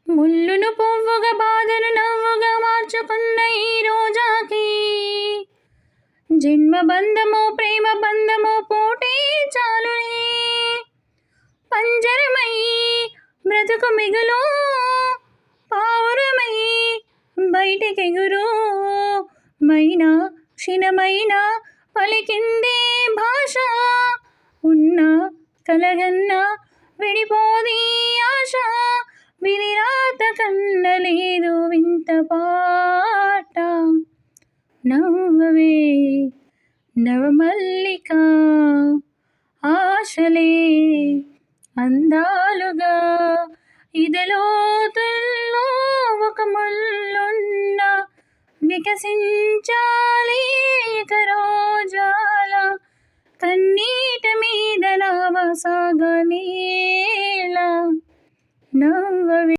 ముల్లును పువ్వుగా బాధను నవ్వుగా మార్చుకున్న ఈ రోజాకి జన్మ బంధమో ప్రేమ బంధమో పోటే చాలునే. పంజరమై బ్రతుకు మిగులు పావురమై బయటికెగురు మైనా క్షీణమైన పలికిందే భాష. ఉన్న కలగన్న విడిపోది ఆశ. విధిరాత కన్నలేదు వింత పాట. నవ్వవే నవమల్లిక ఆశలే అందాలుగా ఇదలోతుల్లో ఒక ముల్లున్న వికసించాలి ఇక రోజాల. కన్నీట మీద నావ సాగాలి.